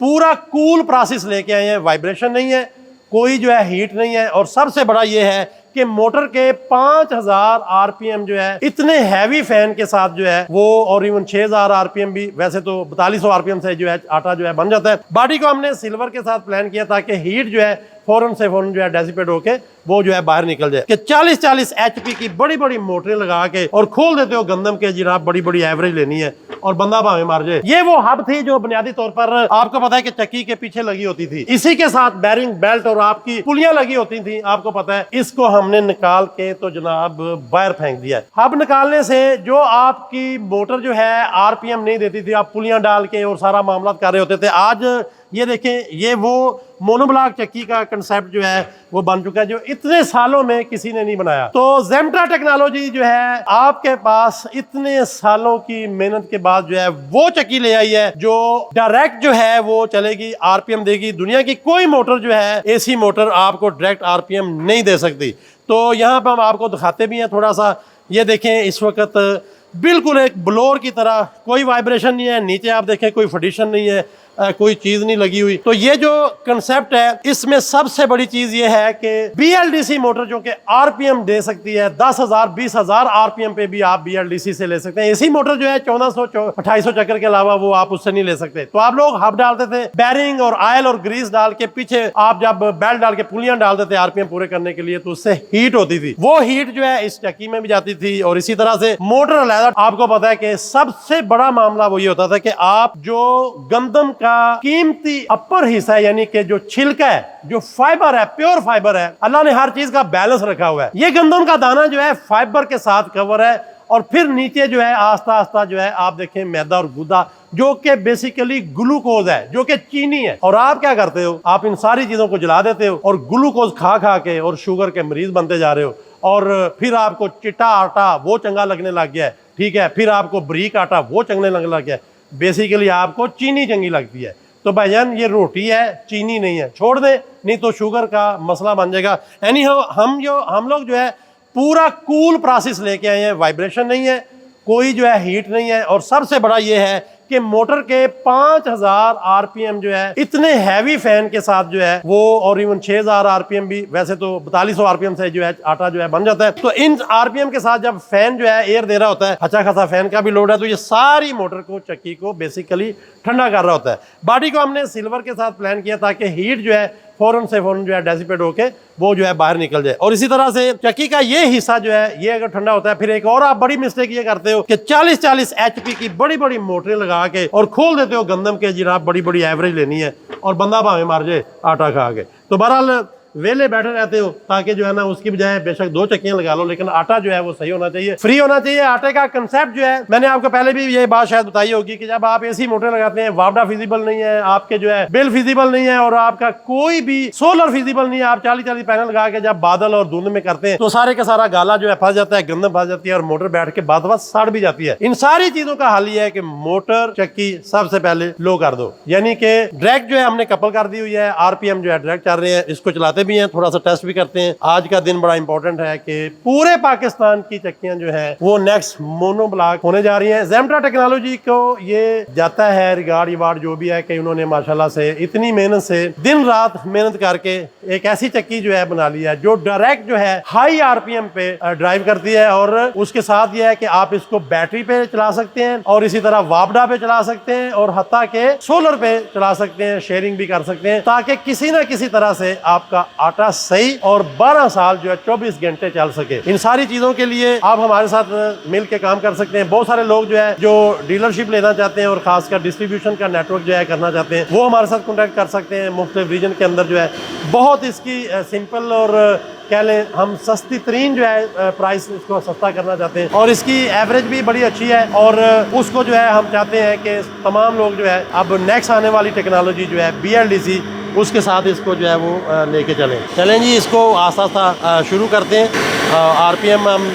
पूरा cool process लेके आए हैं, वाइब्रेशन नहीं है, कोई जो है हीट नहीं है। और सबसे बड़ा ये है कि मोटर के 5000 आरपीएम जो है इतने हैवी फैन के साथ जो है वो, और इवन 6000 आरपीएम भी, वैसे तो 4200 आरपीएम से जो है आटा जो है बन जाता है। बॉडी को हमने सिल्वर के साथ प्लान किया ताकि हीट जो है फौरन से फौरन जो है डेसिपेट होके वो जो है बाहर निकल जाए। कि 40-40 एचपी की बड़ी बड़ी मोटरें लगा के और खोल देते हो गंदम के, जनाब बड़ी बड़ी एवरेज लेनी है और बंदा भावे मार जाए। ये वो हब थी जो बुनियादी तौर पर आपको पता है कि चक्की के पीछे लगी होती थी, इसी के साथ बैरिंग बेल्ट और आपकी पुलियां लगी होती थी, आपको पता है। इसको हमने निकाल के तो जनाब बाहर फेंक दिया। हब निकालने से जो आपकी मोटर जो है आरपीएम नहीं देती थी, आप पुलियां डाल के और सारा मामला कर रहे होते थे। आज ये देखें, ये वो मोनोब्लॉक चक्की का कंसेप्ट जो है वो बन चुका है जो इतने सालों में किसी ने नहीं बनाया। तो ज़ेम्ट्रा टेक्नोलॉजी जो है आपके पास इतने सालों की मेहनत के बाद जो है वो चक्की ले आई है जो डायरेक्ट जो है वो चलेगी, आरपीएम देगी। दुनिया की कोई मोटर जो है, एसी मोटर, आपको डायरेक्ट आरपीएम नहीं दे सकती। तो यहाँ पर हम आपको दिखाते भी हैं थोड़ा सा। ये देखें, इस वक्त बिल्कुल एक ब्लोअर की तरह, कोई वाइब्रेशन नहीं है। नीचे आप देखें कोई फडिशन नहीं है, कोई चीज नहीं लगी हुई। तो ये जो कंसेप्ट है इसमें सबसे बड़ी चीज ये है कि बीएलडीसी मोटर जो कि आरपीएम दे सकती है 10,000 20,000 आरपीएम पे भी आप बीएलडीसी से ले सकते हैं। एसी मोटर जो है 1400-2800 चक्कर के अलावा वो आप उससे नहीं ले सकते। तो आप लोग हब डालते थे, बैरिंग और ऑयल और ग्रीस डाल के, पीछे आप जब बेल्ट डाल के पुलियां डालते थे आरपीएम पूरे करने के लिए, तो उससे हीट होती थी। वो हीट जो है इस चक्की में भी जाती थी। और इसी तरह से मोटर अलहदा, आपको पता है कि सबसे बड़ा मामला वो ये होता था कि आप जो गंदम का कीमती अपर हिस्सा है, यानी कि जो छिलका है, जो फाइबर है, प्योर फाइबर है, अल्लाह ने हर चीज का बैलेंस रखा हुआ है। ये गंदम का दाना जो है फाइबर के साथ कवर है, और फिर नीचे जो है आस्ता आस्ता जो है आप देखें मैदा और गुदा, जो कि बेसिकली ग्लूकोज है, जो कि चीनी है। और आप क्या करते हो, आप इन सारी चीजों को जला देते हो और ग्लूकोज खा खा के और शुगर के मरीज बनते जा रहे हो। और फिर आपको चिट्टा आटा वो चंगा लगने लग गया है, ठीक है। फिर आपको बारीक आटा वो चंगने लगने लग गया है। बेसिकली आपको चीनी चंगी लगती है। तो भाईजान ये रोटी है, चीनी नहीं है, छोड़ दे, नहीं तो शुगर का मसला बन जाएगा। यानी हम लोग जो है पूरा कूल प्रोसेस लेके आए हैं, वाइब्रेशन नहीं है, कोई जो है हीट नहीं है। और सबसे बड़ा ये है कि मोटर के 5000 आरपीएम जो है इतने हैवी फैन के साथ जो है वो, और इवन 6000 आरपीएम भी, वैसे तो 4200 आरपीएम से जो है आटा जो है बन जाता है। तो इन आरपीएम के साथ जब फैन जो है एयर दे रहा होता है, अच्छा खासा फैन का भी लोड है, तो ये सारी मोटर को, चक्की को बेसिकली ठंडा कर रहा होता है। बॉडी को हमने सिल्वर के साथ प्लान किया ताकि हीट जो है फौरन से फौरन जो है डेसिपेट होके वो जो है बाहर निकल जाए। और इसी तरह से चक्की का ये हिस्सा जो है ये अगर ठंडा होता है, फिर एक और आप बड़ी मिस्टेक ये करते हो कि 40-40 एचपी की बड़ी बड़ी मोटरें लगा के और खोल देते हो गंदम के, जनाब बड़ी बड़ी एवरेज लेनी है और बंदा भावे मार जाए आटा खा के। तो बहरहाल वेले बैठे रहते हो, ताकि जो है ना उसकी बजाय बेशक 2 चक्कियां लगा लो, लेकिन आटा जो है वो सही होना चाहिए, फ्री होना चाहिए। आटे का कंसेप्ट जो है मैंने आपको पहले भी ये बात शायद बताई होगी कि जब आप एसी मोटर लगाते हैं, वापडा फिजिबल नहीं है, आपके जो है बिल फिजिबल नहीं है, और आपका कोई भी सोलर फिजिबल नहीं है, आप 40-40 पैनल लगा के जब बादल और धुंध में करते हैं तो सारे का सारा गाला जो है फंस जाता है, गंदम फंस जाती है और मोटर बैठ के बाद सड़ भी जाती है। इन सारी चीजों का हल ये है कि मोटर चक्की सबसे पहले लो कर दो, यानी कि डायरेक्ट जो है हमने कपल कर दी हुई है, आरपीएम जो है डायरेक्ट चल रहे हैं, इसको चलाते भी हैं, थोड़ा सा टेस्ट भी करते हैं। आज का दिन बड़ा इंपॉर्टेंट है कि पूरे पाकिस्तान की चक्कियां जो है वो नेक्स्ट मोनोब्लॉक होने जा रही हैं। ज़ेम्ट्रा टेक्नोलॉजी को ये जाता है रिगार्ड रिवार्ड जो भी है कि उन्होंने माशाल्लाह से इतनी मेहनत से दिन रात मेहनत करके एक ऐसी चक्की जो है बना ली है जो डायरेक्ट जो है हाई आरपीएम पे ड्राइव करती है। और उसके साथ ये है कि आप इसको बैटरी पे चला सकते हैं और इसी तरह वापडा पे चला सकते हैं और हत्ता के सोलर पे चला सकते हैं, शेयरिंग भी कर सकते हैं, ताकि किसी ना किसी तरह से आपका आटा सही और 12 साल जो है 24 घंटे चल सके। इन सारी चीजों के लिए आप हमारे साथ मिल के काम कर सकते हैं। बहुत सारे लोग जो है जो डीलरशिप लेना चाहते हैं और खासकर डिस्ट्रीब्यूशन का नेटवर्क जो है करना चाहते हैं, वो हमारे साथ कॉन्टैक्ट कर सकते हैं। मुख्तलिफ रीजन के अंदर जो है बहुत इसकी सिंपल और कह लें हम सस्ती तरीन जो है प्राइस इसको सस्ता करना चाहते हैं, और इसकी एवरेज भी बड़ी अच्छी है। और उसको जो है हम चाहते हैं कि तमाम लोग जो है अब नेक्स्ट आने वाली टेक्नोलॉजी जो है BLDC, उसके साथ इसको जो है वो लेके चलें जी। इसको आस्ता आस्ता शुरू करते हैं। आरपीएम हम